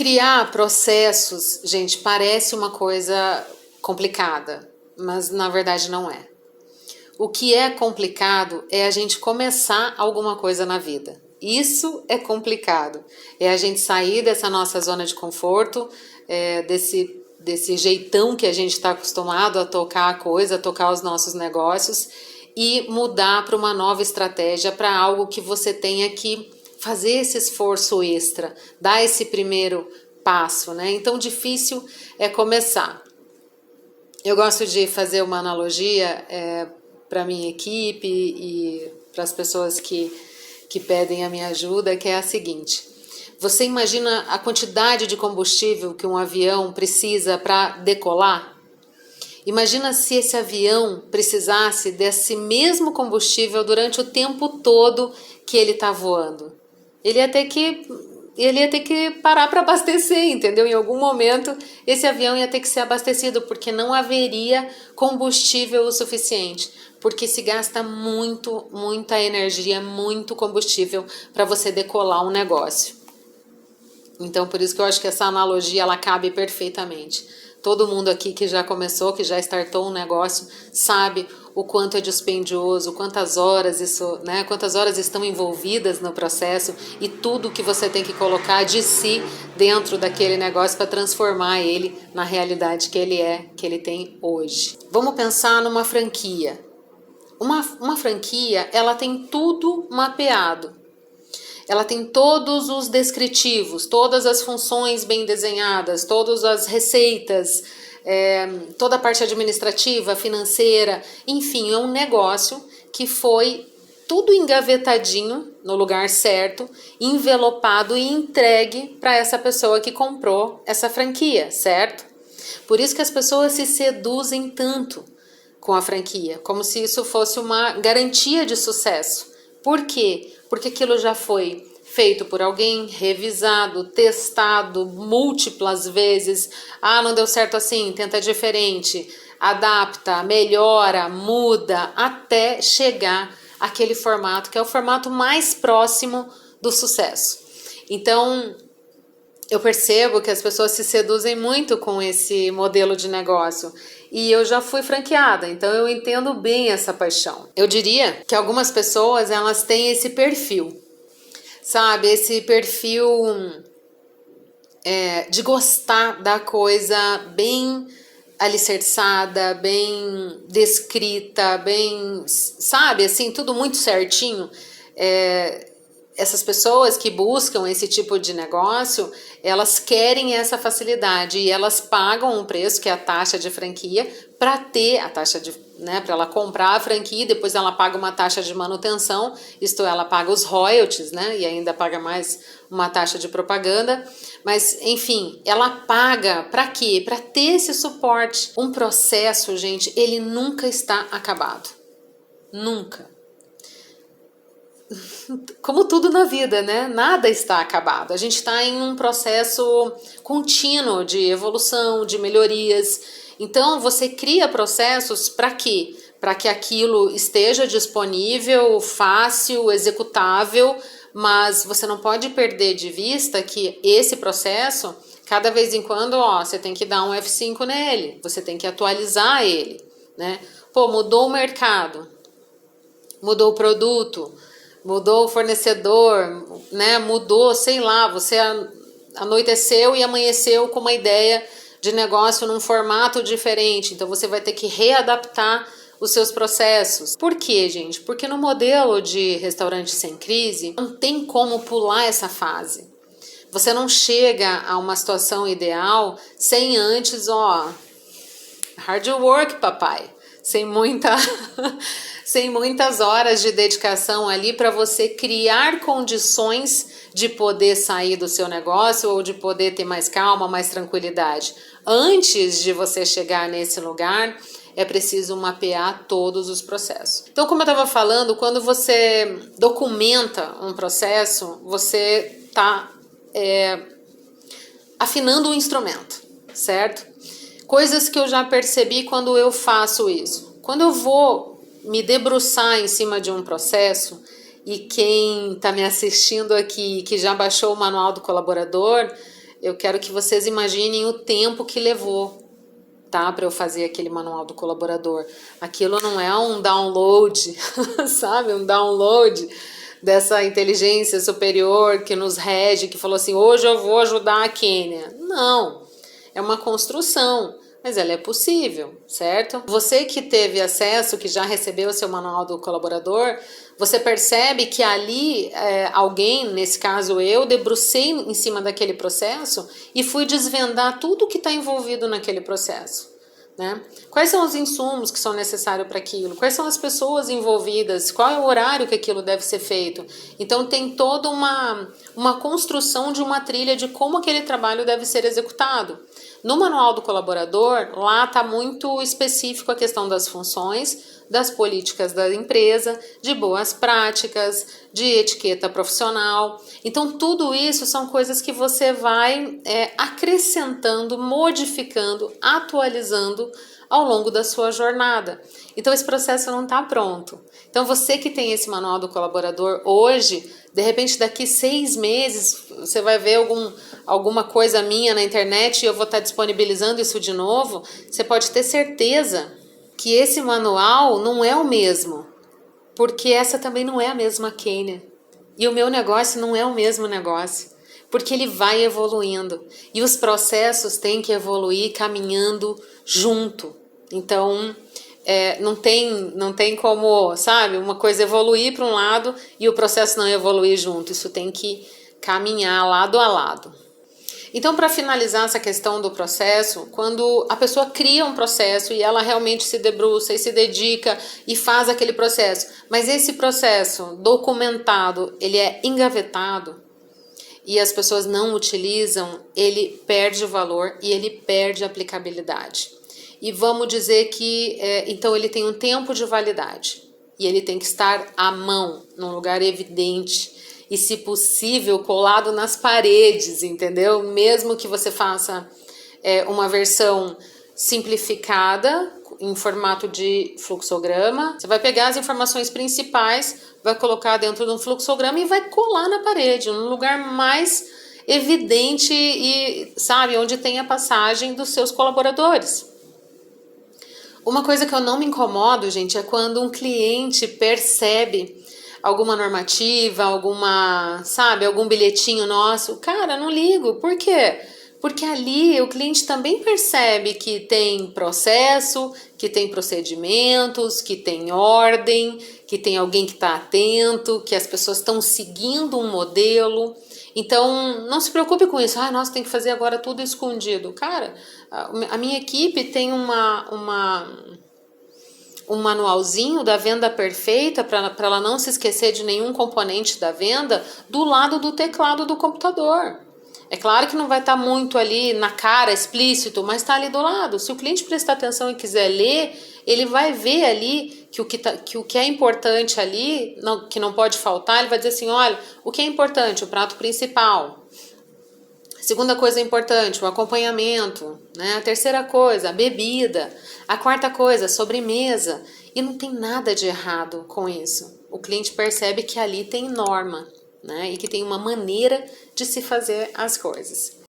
Criar processos, gente, parece uma coisa complicada, mas na verdade não é. O que é complicado é a gente começar alguma coisa na vida. Isso é complicado. É a gente sair dessa nossa zona de conforto, desse jeitão que a gente está acostumado a tocar a coisa, a tocar os nossos negócios e mudar para uma nova estratégia, para algo que você tenha que fazer esse esforço extra, dar esse primeiro passo, né? Então, difícil é começar. Eu gosto de fazer uma analogia para a minha equipe e para as pessoas que pedem a minha ajuda, que é a seguinte: você imagina a quantidade de combustível que um avião precisa para decolar? Imagina se esse avião precisasse desse mesmo combustível durante o tempo todo que ele está voando. Ele ia ter que parar para abastecer, entendeu? Em algum momento esse avião ia ter que ser abastecido, porque não haveria combustível o suficiente, porque se gasta muita energia, muito combustível para você decolar um negócio. Então, por isso que eu acho que essa analogia ela cabe perfeitamente. Todo mundo aqui que já começou, que já startou um negócio, sabe o quanto é dispendioso, quantas horas quantas horas estão envolvidas no processo e tudo que você tem que colocar de si dentro daquele negócio para transformar ele na realidade que ele tem hoje. Vamos pensar numa franquia. Uma franquia, ela tem tudo mapeado. Ela tem todos os descritivos, todas as funções bem desenhadas, todas as receitas, toda a parte administrativa, financeira, enfim, é um negócio que foi tudo engavetadinho no lugar certo, envelopado e entregue para essa pessoa que comprou essa franquia, certo? Por isso que as pessoas se seduzem tanto com a franquia, como se isso fosse uma garantia de sucesso. Por quê? Porque aquilo já foi feito por alguém, revisado, testado múltiplas vezes. Ah, não deu certo assim, tenta diferente, adapta, melhora, muda, até chegar àquele formato que é o formato mais próximo do sucesso. Então, eu percebo que as pessoas se seduzem muito com esse modelo de negócio. E eu já fui franqueada, então eu entendo bem essa paixão. Eu diria que algumas pessoas, elas têm esse perfil, sabe? Esse perfil de gostar da coisa bem alicerçada, bem descrita, bem, sabe? Assim, tudo muito certinho. Essas pessoas que buscam esse tipo de negócio, elas querem essa facilidade e elas pagam um preço, que é a taxa de franquia, para ter a taxa de, para ela comprar a franquia, depois ela paga uma taxa de manutenção, isto é, ela paga os royalties, e ainda paga mais uma taxa de propaganda, mas enfim, ela paga para quê? Para ter esse suporte. Um processo, gente, ele nunca está acabado. Nunca. Como tudo na vida, Nada está acabado. A gente está em um processo contínuo de evolução, de melhorias. Então, você cria processos para quê? Para que aquilo esteja disponível, fácil, executável, mas você não pode perder de vista que esse processo, cada vez em quando, você tem que dar um F5 nele, você tem que atualizar ele, Pô, mudou o mercado, mudou o produto, mudou o fornecedor, mudou, sei lá, você anoiteceu e amanheceu com uma ideia de negócio num formato diferente, então você vai ter que readaptar os seus processos. Por quê, gente? Porque no modelo de restaurante sem crise, não tem como pular essa fase. Você não chega a uma situação ideal sem antes, hard work, papai, sem muitas horas de dedicação ali para você criar condições de poder sair do seu negócio ou de poder ter mais calma, mais tranquilidade. Antes de você chegar nesse lugar, é preciso mapear todos os processos. Então, como eu estava falando, quando você documenta um processo, você está afinando o instrumento, certo? Coisas que eu já percebi quando eu faço isso. Quando eu vou me debruçar em cima de um processo, e quem está me assistindo aqui, que já baixou o manual do colaborador, eu quero que vocês imaginem o tempo que levou, tá, para eu fazer aquele manual do colaborador. Aquilo não é um download, sabe? Um download dessa inteligência superior que nos rege, que falou assim, hoje eu vou ajudar a Quênia. Não, é uma construção, mas ela é possível, certo? Você que teve acesso, que já recebeu o seu manual do colaborador, você percebe que ali alguém, nesse caso eu, debrucei em cima daquele processo e fui desvendar tudo que está envolvido naquele processo. Né? Quais são os insumos que são necessários para aquilo? Quais são as pessoas envolvidas? Qual é o horário que aquilo deve ser feito? Então tem toda uma construção de uma trilha de como aquele trabalho deve ser executado. No manual do colaborador, lá está muito específico a questão das funções, das políticas da empresa, de boas práticas, de etiqueta profissional. Então tudo isso são coisas que você vai acrescentando, modificando, atualizando ao longo da sua jornada. Então esse processo não está pronto. Então você que tem esse manual do colaborador hoje, de repente daqui 6 meses você vai ver alguma coisa minha na internet e eu vou estar disponibilizando isso de novo, você pode ter certeza que esse manual não é o mesmo, porque essa também não é a mesma Quênia. E o meu negócio não é o mesmo negócio, porque ele vai evoluindo. E os processos têm que evoluir caminhando junto. Então, não tem como, sabe, uma coisa evoluir para um lado e o processo não evoluir junto. Isso tem que caminhar lado a lado. Então, para finalizar essa questão do processo, quando a pessoa cria um processo e ela realmente se debruça e se dedica e faz aquele processo, mas esse processo documentado, ele é engavetado e as pessoas não utilizam, ele perde o valor e ele perde a aplicabilidade. E vamos dizer que, então, ele tem um tempo de validade e ele tem que estar à mão, num lugar evidente, e, se possível, colado nas paredes, entendeu? Mesmo que você faça uma versão simplificada, em formato de fluxograma, você vai pegar as informações principais, vai colocar dentro de um fluxograma e vai colar na parede, num lugar mais evidente e, sabe, onde tem a passagem dos seus colaboradores. Uma coisa que eu não me incomodo, gente, é quando um cliente percebe alguma normativa, algum bilhetinho nosso. Cara, não ligo. Por quê? Porque ali o cliente também percebe que tem processo, que tem procedimentos, que tem ordem, que tem alguém que está atento, que as pessoas estão seguindo um modelo. Então, não se preocupe com isso. Nossa, tem que fazer agora tudo escondido. Cara, a minha equipe tem um manualzinho da venda perfeita para ela não se esquecer de nenhum componente da venda do lado do teclado do computador. É claro que não vai estar muito ali na cara, explícito, mas está ali do lado. Se o cliente prestar atenção e quiser ler, ele vai ver ali que o que é importante ali, que não pode faltar, ele vai dizer assim, olha, o que é importante? O prato principal. Segunda coisa importante, o acompanhamento, né? A terceira coisa, a bebida. A quarta coisa, a sobremesa. E não tem nada de errado com isso. O cliente percebe que ali tem norma, né? E que tem uma maneira de se fazer as coisas.